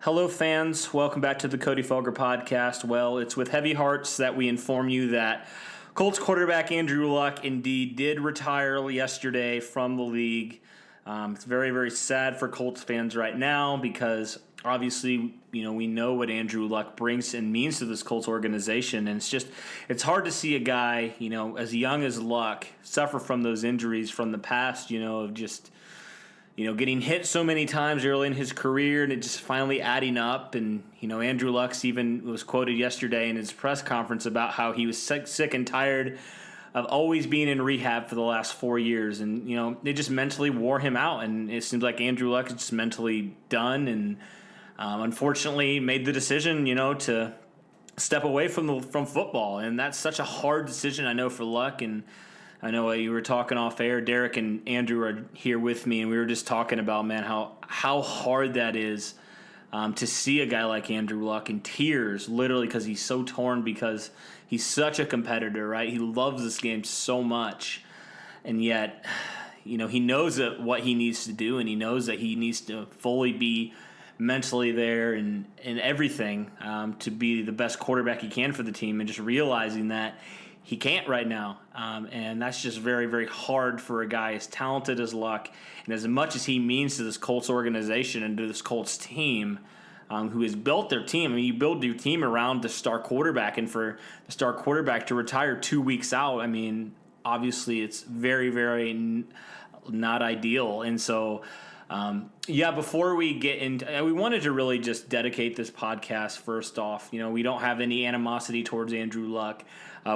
Hello, fans. Welcome back to the Cody Felger podcast. Well, it's with heavy hearts that we inform you that Colts quarterback Andrew Luck indeed did retire yesterday from the league. It's very, very sad for Colts fans right now because obviously, we know what Andrew Luck brings and means to this Colts organization. And it's hard to see a guy, as young as Luck suffer from those injuries from the past, of just getting hit so many times early in his career and it just finally adding up. And, Andrew Luck even was quoted yesterday in his press conference about how he was sick and tired of always being in rehab for the last 4 years. And, it just mentally wore him out. And it seems like Andrew Luck is just mentally done and unfortunately made the decision, to step away from football. And that's such a hard decision, I know, for Luck. And I know you were talking off air. Derek and Andrew are here with me, and we were just talking about, man, how hard that is to see a guy like Andrew Luck in tears, literally, because he's so torn because he's such a competitor, right? He loves this game so much, and yet, he knows what he needs to do, and he knows that he needs to fully be mentally there and everything to be the best quarterback he can for the team, and just realizing that he can't right now, and that's just very, very hard for a guy as talented as Luck and as much as he means to this Colts organization and to this Colts team, who has built their team. I mean, you build your team around the star quarterback, and for the star quarterback to retire 2 weeks out, I mean, obviously it's very, very not ideal. And so, before we get into, we wanted to really just dedicate this podcast first off. We don't have any animosity towards Andrew Luck.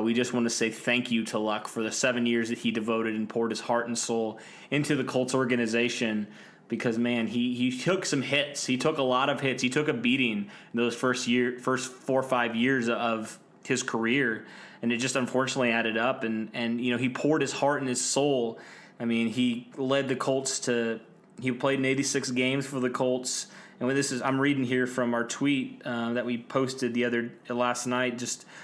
We just want to say thank you to Luck for the 7 years that he devoted and poured his heart and soul into the Colts organization because, man, he took some hits. He took a lot of hits. He took a beating in those first 4 or 5 years of his career, and it just unfortunately added up. And he poured his heart and his soul. I mean, he led the Colts to – he played in 86 games for the Colts. And I'm reading here from our tweet that we posted last night, just –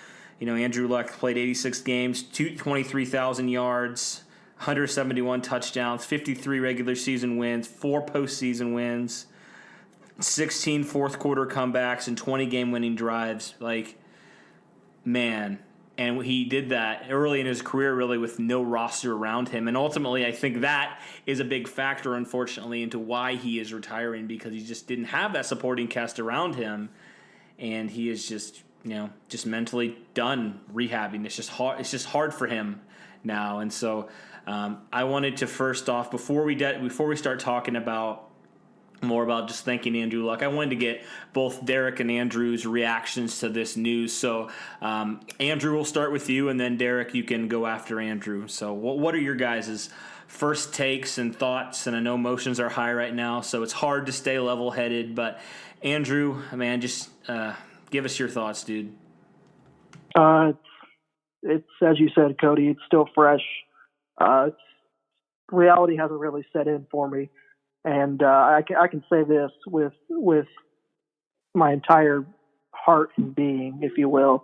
Andrew Luck played 86 games, 23,000 yards, 171 touchdowns, 53 regular season wins, 4 postseason wins, 16 fourth-quarter comebacks, and 20 game-winning drives. Man. And he did that early in his career, really, with no roster around him. And ultimately, I think that is a big factor, unfortunately, into why he is retiring, because he just didn't have that supporting cast around him. And he is just mentally done rehabbing. It's just hard for him now. And so I wanted to first off, before we start talking about more about just thanking Andrew Luck, I wanted to get both Derek and Andrew's reactions to this news. So Andrew, we'll start with you, and then Derek, you can go after Andrew. So what are your guys' first takes and thoughts? And I know emotions are high right now, so it's hard to stay level-headed. But Andrew, man, just give us your thoughts, dude. It's as you said, Cody. It's still fresh. Reality hasn't really set in for me, and I can say this with my entire heart and being, if you will.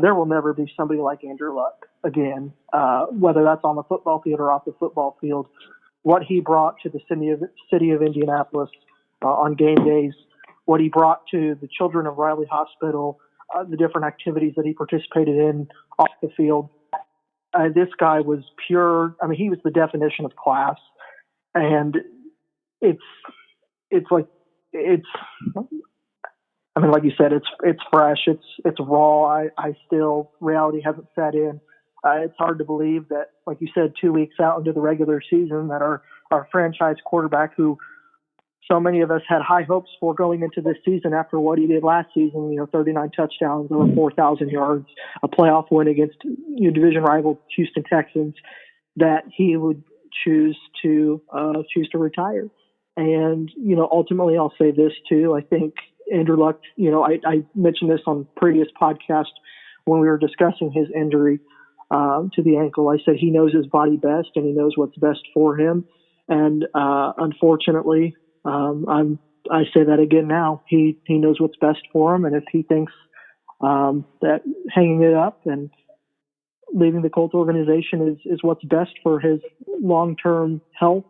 There will never be somebody like Andrew Luck again, whether that's on the football field or off the football field. What he brought to the city of Indianapolis on game days, what he brought to the children of Riley Hospital, the different activities that he participated in off the field. This guy was pure. I mean, he was the definition of class, and like you said, it's fresh, it's raw. I still, reality hasn't set in. It's hard to believe that, like you said, 2 weeks out into the regular season, that our franchise quarterback, who so many of us had high hopes for going into this season after what he did last season, 39 touchdowns, over 4,000 yards, a playoff win against division rival Houston Texans, that he would choose to retire. And, ultimately I'll say this too. I think Andrew Luck, I mentioned this on previous podcast when we were discussing his injury to the ankle. I said he knows his body best and he knows what's best for him. And unfortunately, I say that again now. He knows what's best for him, and if he thinks that hanging it up and leaving the Colts organization is what's best for his long-term health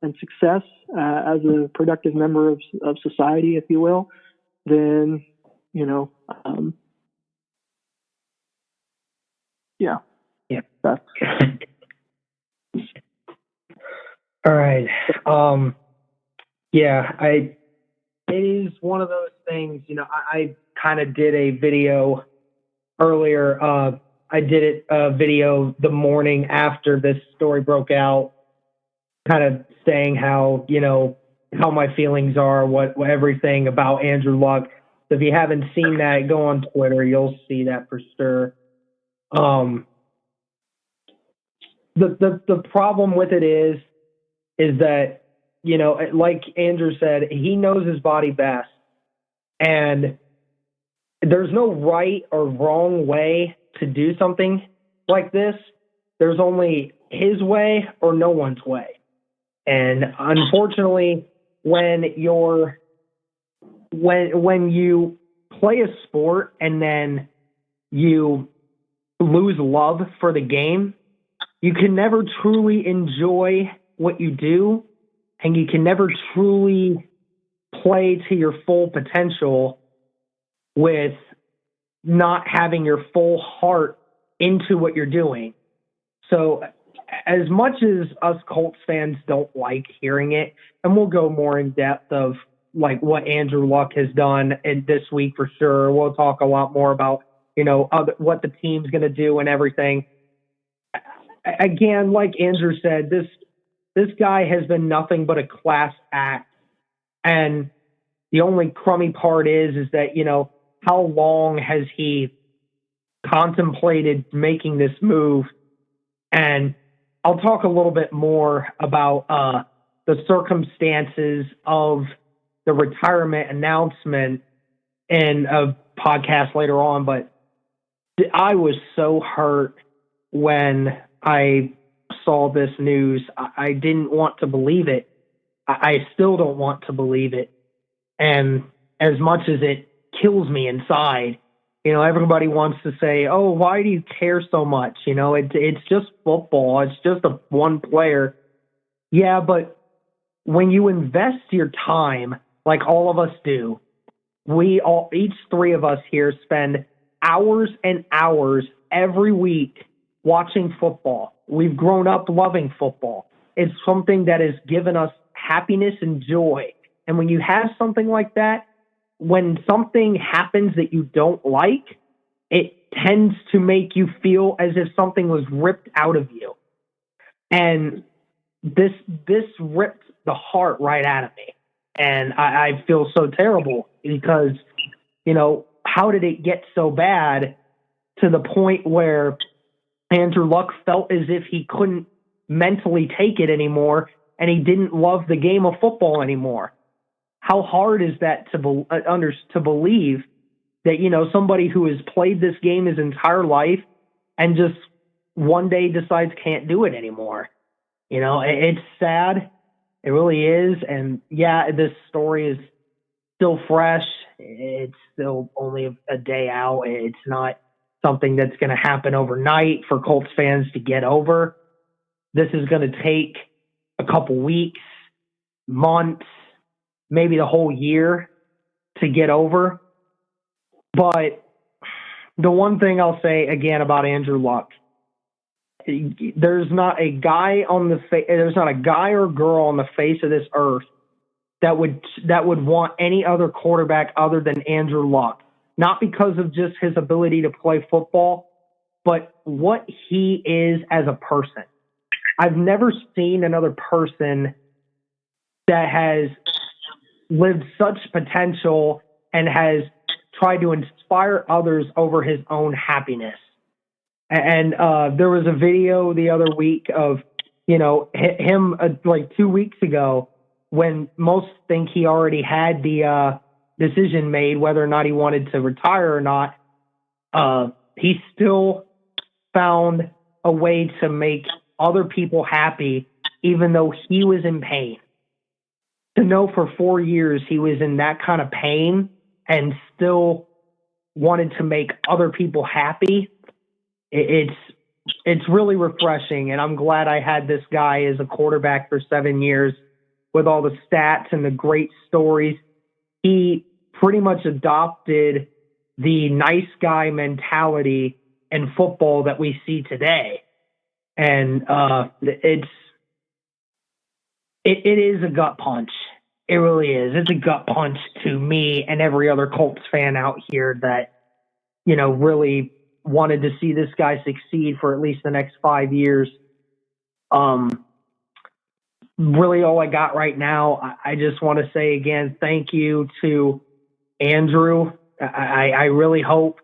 and success as a productive member of society, if you will, then, yeah. That's all right. It is one of those things, I kind of did a video earlier. I did a video the morning after this story broke out, kind of saying how, how my feelings are, what everything about Andrew Luck. So if you haven't seen that, go on Twitter. You'll see that for sure. The problem with it is that, like Andrew said, he knows his body best. And there's no right or wrong way to do something like this. There's only his way or no one's way. And unfortunately, when you play a sport and then you lose love for the game, you can never truly enjoy what you do, and you can never truly play to your full potential with not having your full heart into what you're doing. So as much as us Colts fans don't like hearing it, and we'll go more in depth of like what Andrew Luck has done in this week for sure. We'll talk a lot more about, what the team's going to do and everything. Again, like Andrew said, this guy has been nothing but a class act. And the only crummy part is that, how long has he contemplated making this move? And I'll talk a little bit more about the circumstances of the retirement announcement in a podcast later on. But I was so hurt when I saw this news. I didn't want to believe it. I still don't want to believe it. And as much as it kills me inside, everybody wants to say, oh, why do you care so much? It's just football. It's just one player. Yeah, but when you invest your time, like all of us do, each three of us here spend hours and hours every week watching football. We've grown up loving football. It's something that has given us happiness and joy. And when you have something like that, when something happens that you don't like, it tends to make you feel as if something was ripped out of you. And this ripped the heart right out of me. And I feel so terrible because, how did it get so bad to the point where Andrew Luck felt as if he couldn't mentally take it anymore and he didn't love the game of football anymore? How hard is that to believe that, somebody who has played this game his entire life and just one day decides can't do it anymore? It's sad. It really is. And yeah, this story is still fresh. It's still only a day out. It's not something that's going to happen overnight for Colts fans to get over. This is going to take a couple weeks, months, maybe the whole year to get over. But the one thing I'll say again about Andrew Luck, there's not a guy or girl on the face of this earth that would want any other quarterback other than Andrew Luck. Not because of just his ability to play football, but what he is as a person. I've never seen another person that has lived such potential and has tried to inspire others over his own happiness. And there was a video the other week of, him like 2 weeks ago when most think he already had the decision made whether or not he wanted to retire or not. He still found a way to make other people happy, even though he was in pain. To know for 4 years he was in that kind of pain and still wanted to make other people happy, it's really refreshing. And I'm glad I had this guy as a quarterback for 7 years with all the stats and the great stories. He pretty much adopted the nice guy mentality in football that we see today. And it is a gut punch. It really is. It's a gut punch to me and every other Colts fan out here that, really wanted to see this guy succeed for at least the next 5 years. Really all I got right now, I just want to say again, thank you to Andrew. I really hope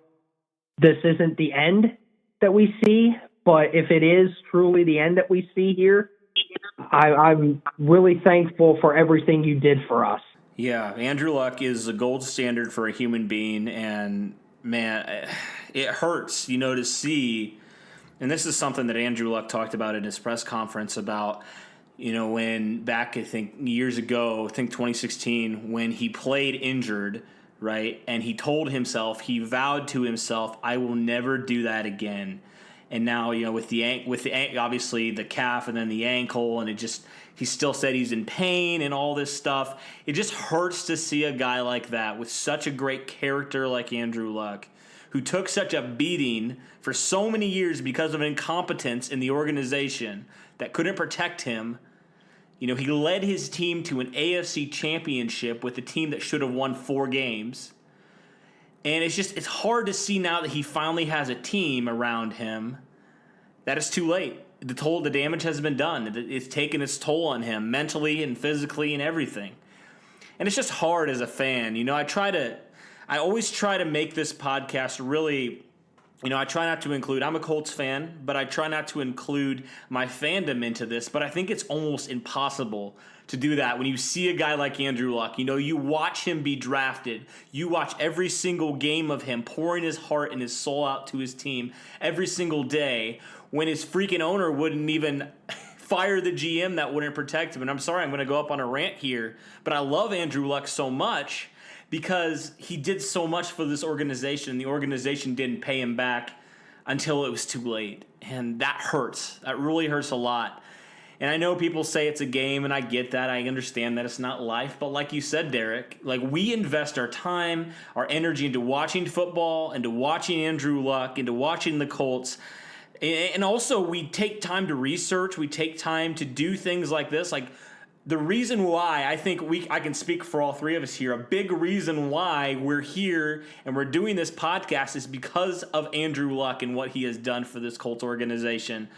this isn't the end that we see, but if it is truly the end that we see here, I'm really thankful for everything you did for us. Yeah, Andrew Luck is the gold standard for a human being, and man, it hurts, to see, and this is something that Andrew Luck talked about in his press conference about, when back, I think, years ago, 2016, when he played injured, right, and he vowed to himself, I will never do that again. And now, with the obviously the calf and then the ankle, and he still said he's in pain and all this stuff. It just hurts to see a guy like that with such a great character like Andrew Luck, who took such a beating for so many years because of incompetence in the organization that couldn't protect him. He led his team to an AFC championship with a team that should have won 4 games. And it's hard to see now that he finally has a team around him that it's too late. The damage has been done. It's taken its toll on him mentally and physically and everything. And it's just hard as a fan. I always try to make this podcast really, I try not to include, I'm a Colts fan, but I try not to include my fandom into this. But I think it's almost impossible to do that when you see a guy like Andrew Luck. You watch him be drafted. You watch every single game of him pouring his heart and his soul out to his team every single day, when his freaking owner wouldn't even fire the GM that wouldn't protect him. And I'm sorry, I'm going to go up on a rant here, but I love Andrew Luck so much because he did so much for this organization, and the organization didn't pay him back until it was too late. And that hurts. That really hurts a lot. And I know people say it's a game, and I get that. I understand that it's not life. But like you said, Derek, we invest our time, our energy into watching football, into watching Andrew Luck, into watching the Colts. And also we take time to research. We take time to do things like this. The reason why I think I can speak for all three of us here, a big reason why we're here and we're doing this podcast is because of Andrew Luck and what he has done for this Colts organization.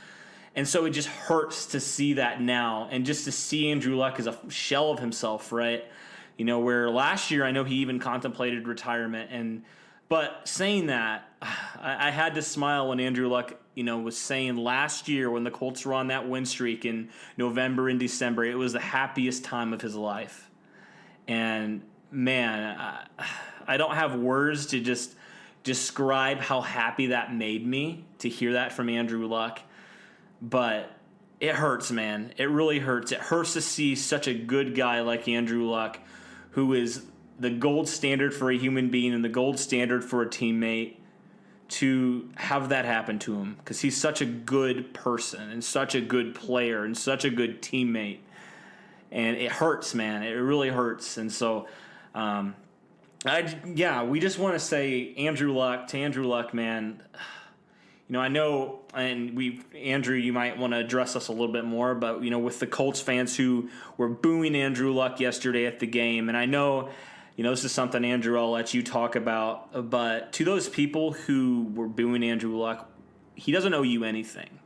And so it just hurts to see that now, and just to see Andrew Luck as a shell of himself, right? Where last year I know he even contemplated retirement. But saying that, I had to smile when Andrew Luck, was saying last year when the Colts were on that win streak in November and December, it was the happiest time of his life. And man, I don't have words to just describe how happy that made me to hear that from Andrew Luck. But it hurts, man. It really hurts. It hurts to see such a good guy like Andrew Luck, who is the gold standard for a human being and the gold standard for a teammate, to have that happen to him, because he's such a good person and such a good player and such a good teammate. And it hurts, man. It really hurts. And so, we just want to say Andrew Luck, man. I know, and Andrew, you might want to address us a little bit more, but, with the Colts fans who were booing Andrew Luck yesterday at the game, and I know, this is something, Andrew, I'll let you talk about, but to those people who were booing Andrew Luck, he doesn't owe you anything.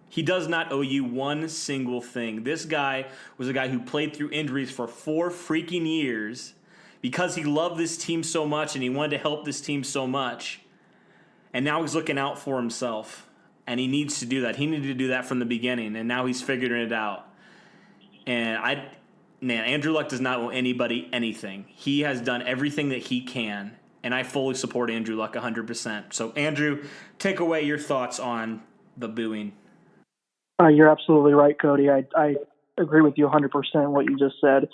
He does not owe you one single thing. This guy was a guy who played through injuries for 4 freaking years because he loved this team so much and he wanted to help this team so much. And now he's looking out for himself, and he needs to do that. He needed to do that from the beginning, and now he's figuring it out. And Andrew Luck does not owe anybody anything. He has done everything that he can, and I fully support Andrew Luck 100%. So, Andrew, take away your thoughts on the booing. You're absolutely right, Cody. I agree with you 100% what you just said.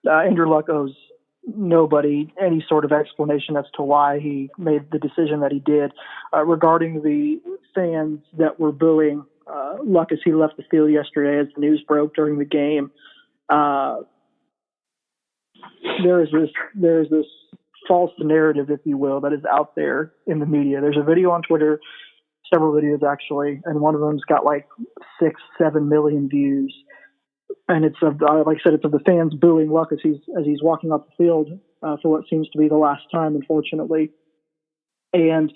Andrew Luck owes nobody any sort of explanation as to why he made the decision that he did. Regarding the fans that were booing Luck as he left the field yesterday, as the news broke during the game, there is this false narrative, if you will, that is out there in the media. There's a video on Twitter, several videos actually, and one of them's got like 6-7 million views. And it's of, like I said, it's of the fans booing Luck as he's walking off the field for what seems to be the last time, unfortunately. And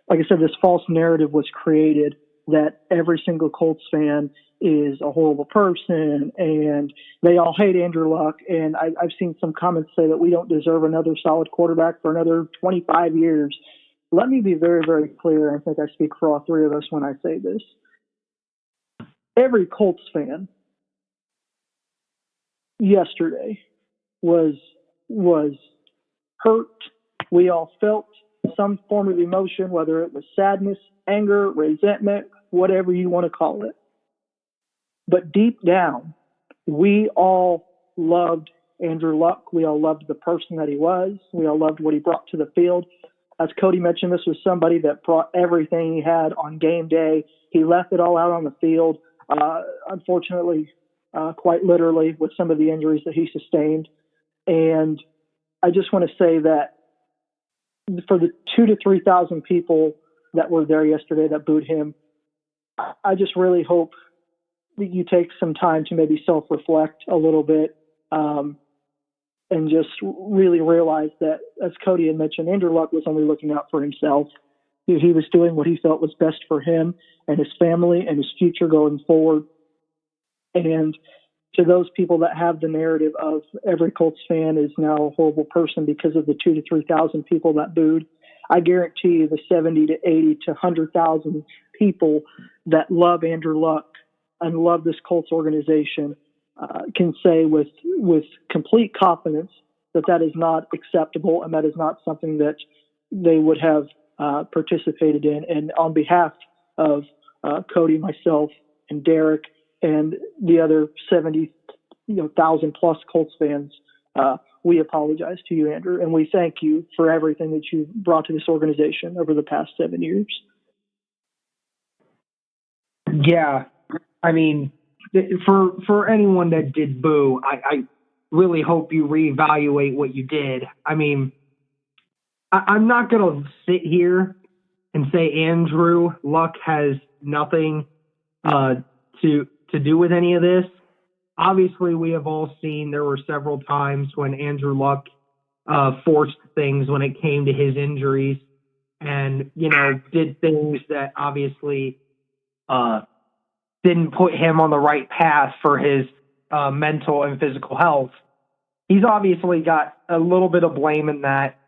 like I said, this false narrative was created that every single Colts fan is a horrible person and they all hate Andrew Luck. And I've seen some comments say that we don't deserve another solid quarterback for another 25 years. Let me be very, very clear. I think I speak for all three of us when I say this. Every Colts fan yesterday was hurt. We all felt some form of emotion, whether it was sadness, anger, resentment, whatever you want to call it. But deep down, we all loved Andrew Luck. We all loved the person that he was. We all loved what he brought to the field. As Cody mentioned, this was somebody that brought everything he had on game day. He left it all out on the field. Unfortunately, quite literally, with some of the injuries that he sustained. And I just want to say that for the 2,000 to 3,000 people that were there yesterday that booed him, I just really hope that you take some time to maybe self-reflect a little bit and just really realize that, as Cody had mentioned, Andrew Luck was only looking out for himself. He was doing what he felt was best for him and his family and his future going forward. And to those people that have the narrative of every Colts fan is now a horrible person because of the 2,000 to 3,000 people that booed, I guarantee you the 70 to 80 to 100,000 people that love Andrew Luck and love this Colts organization can say with complete confidence that that is not acceptable and that is not something that they would have participated in. And on behalf of Cody, myself, and Derek, and the other 70,000 plus Colts fans, we apologize to you, Andrew, and we thank you for everything that you've brought to this organization over the past 7 years. Yeah, I mean, for anyone that did boo, I really hope you reevaluate what you did. I mean, I'm not going to sit here and say Andrew Luck has nothing to do with any of this. Obviously, we have all seen there were several times when Andrew Luck forced things when it came to his injuries and, did things that obviously didn't put him on the right path for his mental and physical health. He's obviously got a little bit of blame in that.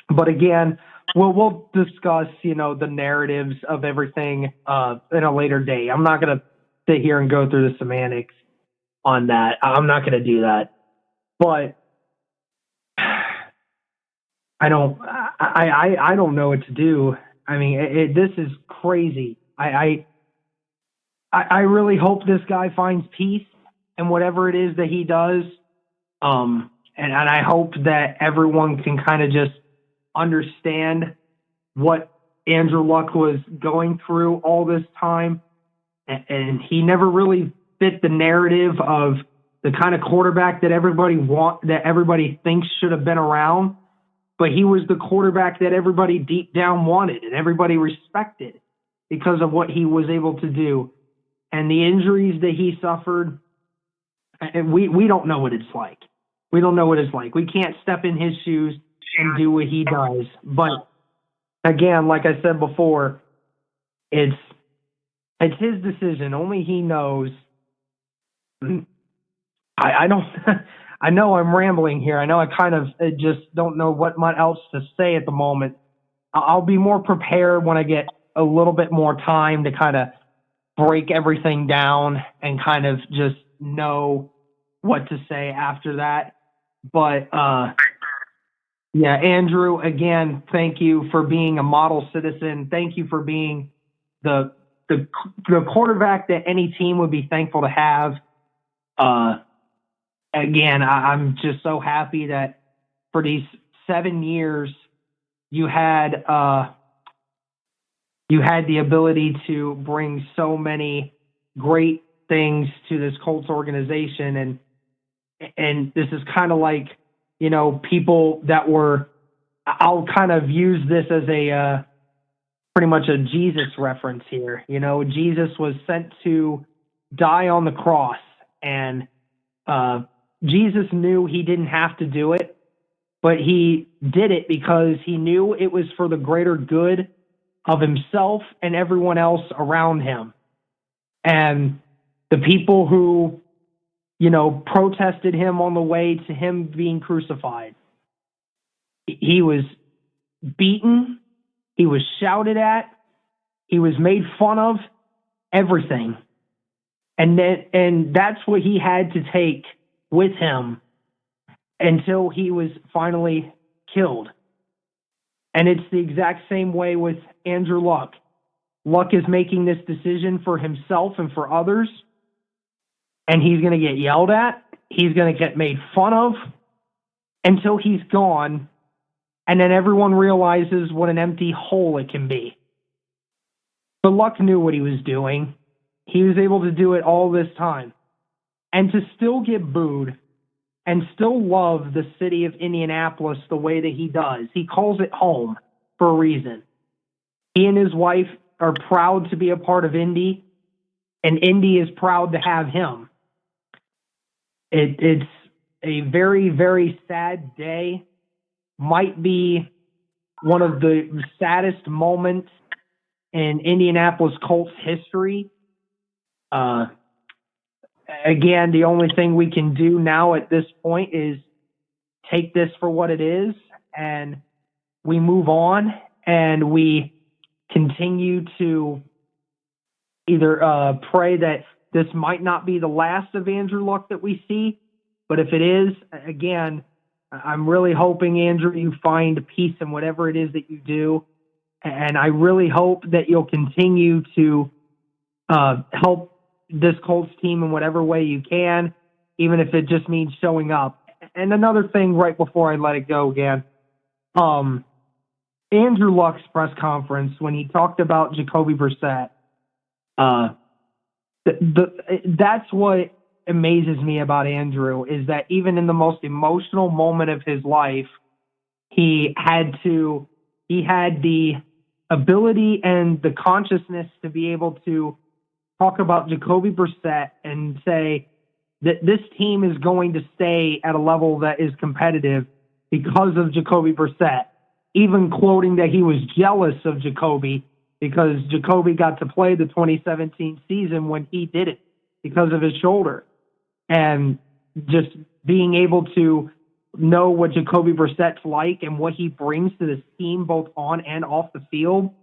But again, we'll discuss, the narratives of everything in a later day. I'm not going to sit here and go through the semantics on that. I'm not going to do that. But I don't know what to do. I mean, this is crazy. I really hope this guy finds peace in whatever it is that he does. And I hope that everyone can kind of just understand what Andrew Luck was going through all this time. And he never really fit the narrative of the kind of quarterback that everybody thinks should have been around. But he was the quarterback that everybody deep down wanted and everybody respected because of what he was able to do. And the injuries that he suffered, and we don't know what it's like. We don't know what it's like. We can't step in his shoes and do what he does. But again, like I said before, it's his decision. Only he knows. I don't. I know I'm rambling here. I know I kind of just don't know what else to say at the moment. I'll be more prepared when I get a little bit more time to kind of break everything down and kind of just know what to say after that. But yeah, Andrew, again, thank you for being a model citizen. Thank you for being the quarterback that any team would be thankful to have. Again, I'm just so happy that for these 7 years you had the ability to bring so many great things to this Colts organization, and this is kind of like, people that were I'll kind of use this as a pretty much a Jesus reference here. You know, Jesus was sent to die on the cross, and Jesus knew he didn't have to do it, but he did it because he knew it was for the greater good of himself and everyone else around him. And the people who, you know, protested him on the way to him being crucified, he was beaten, he was shouted at, he was made fun of, everything. And that's what he had to take with him until he was finally killed. And it's the exact same way with Andrew Luck. Luck is making this decision for himself and for others, and he's going to get yelled at. He's going to get made fun of until he's gone, and then everyone realizes what an empty hole it can be. But Luck knew what he was doing. He was able to do it all this time. And to still get booed and still love the city of Indianapolis the way that he does. He calls it home for a reason. He and his wife are proud to be a part of Indy, and Indy is proud to have him. It's a very, very sad day. Might be one of the saddest moments in Indianapolis Colts history. Again, the only thing we can do now at this point is take this for what it is, and we move on, and we continue to either pray that this might not be the last of Andrew Luck that we see, but if it is, again, I'm really hoping, Andrew, you find peace in whatever it is that you do, and I really hope that you'll continue to help this Colts team in whatever way you can, even if it just means showing up. And another thing right before I let it go again, Andrew Luck's press conference, when he talked about Jacoby Brissett, that's what amazes me about Andrew, is that even in the most emotional moment of his life, he had the ability and the consciousness to be able to talk about Jacoby Brissett and say that this team is going to stay at a level that is competitive because of Jacoby Brissett, even quoting that he was jealous of Jacoby because Jacoby got to play the 2017 season when he did it because of his shoulder. And just being able to know what Jacoby Brissett's like and what he brings to this team, both on and off the field,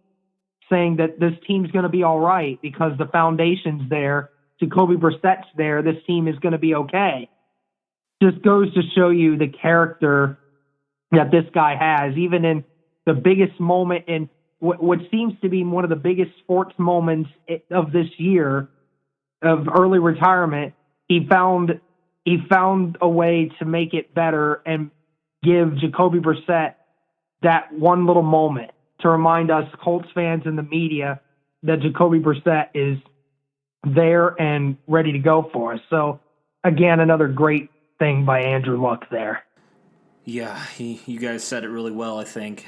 saying that this team's going to be all right because the foundation's there, Jacoby Brissett's there, this team is going to be okay. Just goes to show you the character that this guy has, even in the biggest moment in what seems to be one of the biggest sports moments of this year of early retirement. He found a way to make it better and give Jacoby Brissett that one little moment to remind us Colts fans and the media that Jacoby Brissett is there and ready to go for us. So, again, another great thing by Andrew Luck there. Yeah, you guys said it really well, I think.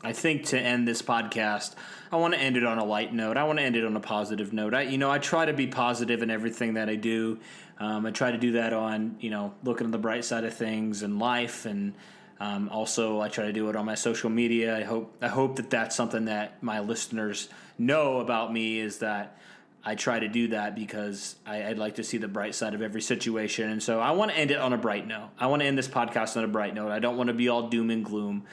I think to end this podcast, I want to end it on a light note. I want to end it on a positive note. I try to be positive in everything that I do. I try to do that on, looking at the bright side of things in life, and also I try to do it on my social media. I hope that that's something that my listeners know about me, is that I try to do that because I'd like to see the bright side of every situation. And so I want to end it on a bright note. I want to end this podcast on a bright note. I don't want to be all doom and gloom.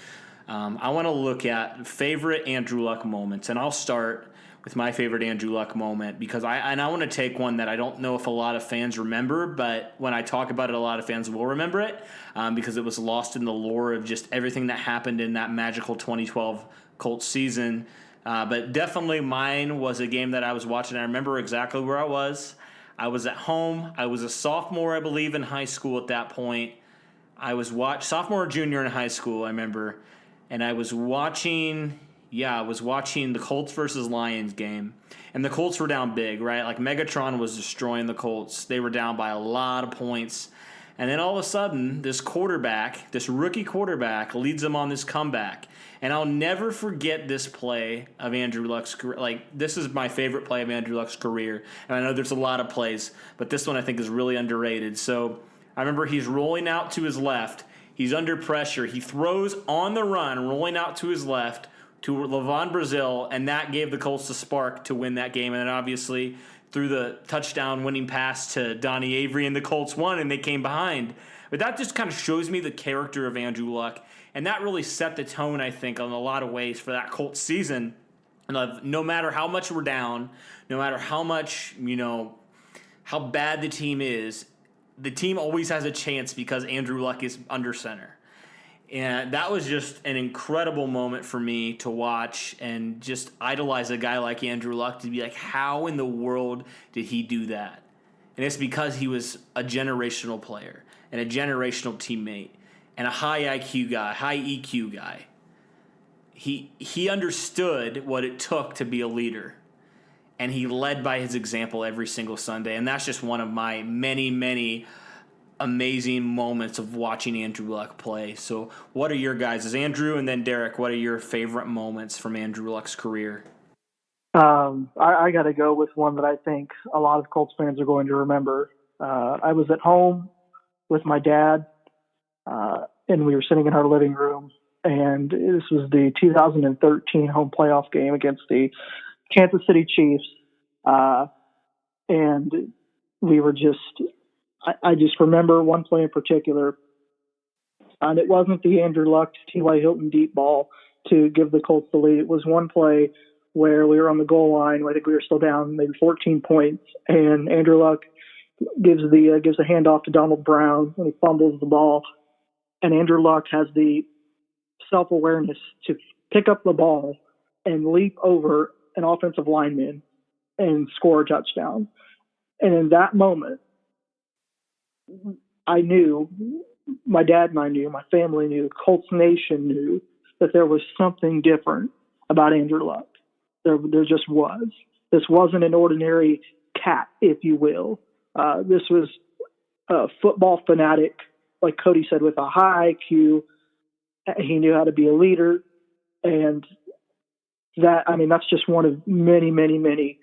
I want to look at favorite Andrew Luck moments, and I'll start with my favorite Andrew Luck moment because I want to take one that I don't know if a lot of fans remember, but when I talk about it, a lot of fans will remember it because it was lost in the lore of just everything that happened in that magical 2012 Colts season. But definitely mine was a game that I was watching. I remember exactly where I was. I was at home. I was a sophomore, I believe, in high school at that point. I was sophomore or junior in high school, I remember. And I was watching the Colts versus Lions game. And the Colts were down big, right? Like Megatron was destroying the Colts. They were down by a lot of points. And then all of a sudden, this rookie quarterback, leads them on this comeback. And I'll never forget this play of Andrew Luck's career. Like, this is my favorite play of Andrew Luck's career. And I know there's a lot of plays, but this one I think is really underrated. So I remember he's rolling out to his left. He's under pressure. He throws on the run, rolling out to his left to LaVon Brazil, and that gave the Colts the spark to win that game. And then obviously through the touchdown winning pass to Donnie Avery, and the Colts won, and they came behind. But that just kind of shows me the character of Andrew Luck, and that really set the tone, I think, in a lot of ways for that Colts season. And no matter how much we're down, no matter how much, how bad the team is, the team always has a chance because Andrew Luck is under center. And that was just an incredible moment for me to watch and just idolize a guy like Andrew Luck, to be like, how in the world did he do that? And it's because he was a generational player and a generational teammate and a high IQ guy, high EQ guy. He understood what it took to be a leader, and he led by his example every single Sunday. And that's just one of my many, many amazing moments of watching Andrew Luck play. So what are your guys', Andrew and then Derek, what are your favorite moments from Andrew Luck's career? I got to go with one that I think a lot of Colts fans are going to remember. I was at home with my dad, and we were sitting in our living room, and this was the 2013 home playoff game against the Kansas City Chiefs. And we were I just remember one play in particular, and it wasn't the Andrew Luck T.Y. Hilton deep ball to give the Colts the lead. It was one play where we were on the goal line. I think we were still down maybe 14 points, and Andrew Luck gives a handoff to Donald Brown when he fumbles the ball, and Andrew Luck has the self-awareness to pick up the ball and leap over an offensive lineman and score a touchdown. And in that moment, I knew, my dad and I knew, my family knew, the Colts Nation knew that there was something different about Andrew Luck. There just was. This wasn't an ordinary cat, if you will. This was a football fanatic, like Cody said, with a high IQ. He knew how to be a leader. And that's just one of many, many, many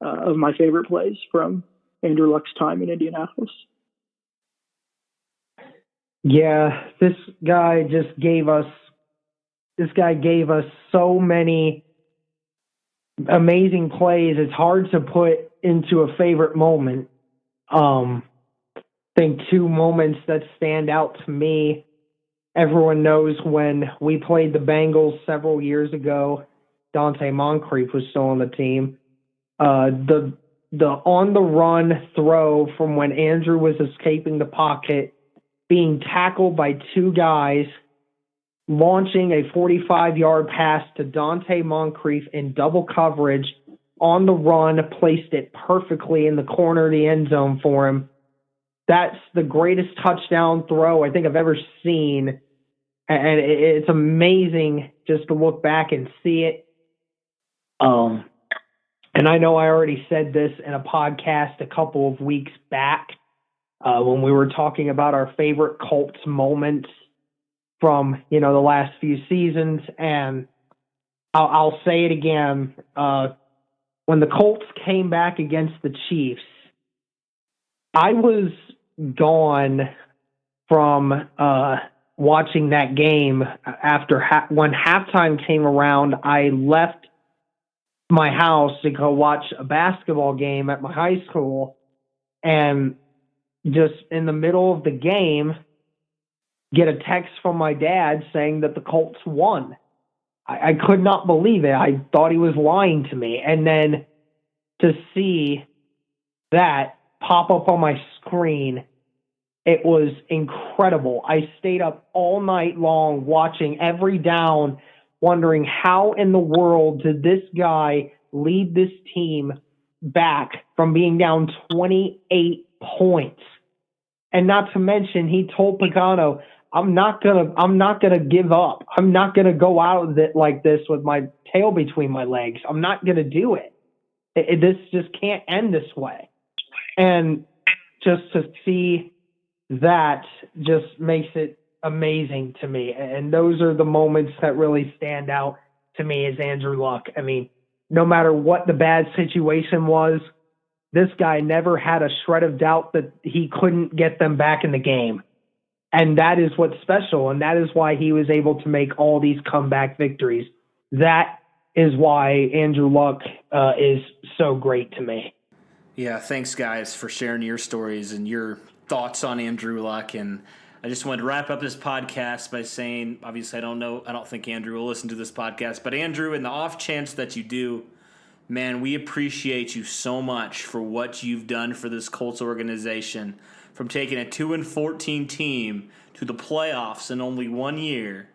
of my favorite plays from Andrew Luck's time in Indianapolis. Yeah, this guy gave us so many amazing plays. It's hard to put into a favorite moment. I think two moments that stand out to me. Everyone knows when we played the Bengals several years ago, Dante Moncrief was still on the team. The on the run throw from when Andrew was escaping the pocket, being tackled by two guys, launching a 45-yard pass to Dante Moncrief in double coverage on the run, placed it perfectly in the corner of the end zone for him. That's the greatest touchdown throw I think I've ever seen. And it's amazing just to look back and see it. And I know I already said this in a podcast a couple of weeks back when we were talking about our favorite Colts moments from, the last few seasons. And I'll say it again. When the Colts came back against the Chiefs, I was gone from watching that game after when halftime came around. I left my house to go watch a basketball game at my high school, and just in the middle of the game, get a text from my dad saying that the Colts won. I could not believe it. I thought he was lying to me. And then to see that pop up on my screen, it was incredible. I stayed up all night long watching every down, wondering how in the world did this guy lead this team back from being down 28 points. And not to mention, he told Pagano, I'm not gonna give up. I'm not gonna go out of it like this with my tail between my legs. I'm not gonna do it. This just can't end this way. And just to see that just makes it amazing to me. And those are the moments that really stand out to me as Andrew Luck. I mean, no matter what the bad situation was, this guy never had a shred of doubt that he couldn't get them back in the game. And that is what's special. And that is why he was able to make all these comeback victories. That is why Andrew Luck is so great to me. Yeah, thanks, guys, for sharing your stories and your thoughts on Andrew Luck. And I just wanted to wrap up this podcast by saying, obviously, I don't think Andrew will listen to this podcast, but Andrew, in the off chance that you do, man, we appreciate you so much for what you've done for this Colts organization, from taking a 2-14 team to the playoffs in only 1 year,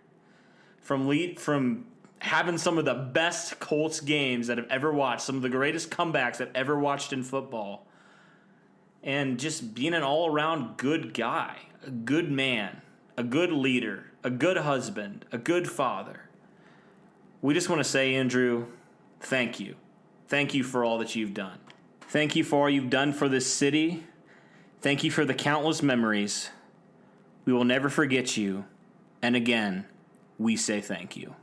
from having some of the best Colts games that I've ever watched, some of the greatest comebacks I've ever watched in football, and just being an all-around good guy, a good man, a good leader, a good husband, a good father. We just want to say, Andrew, thank you. Thank you for all that you've done. Thank you for all you've done for this city. Thank you for the countless memories. We will never forget you. And again, we say thank you.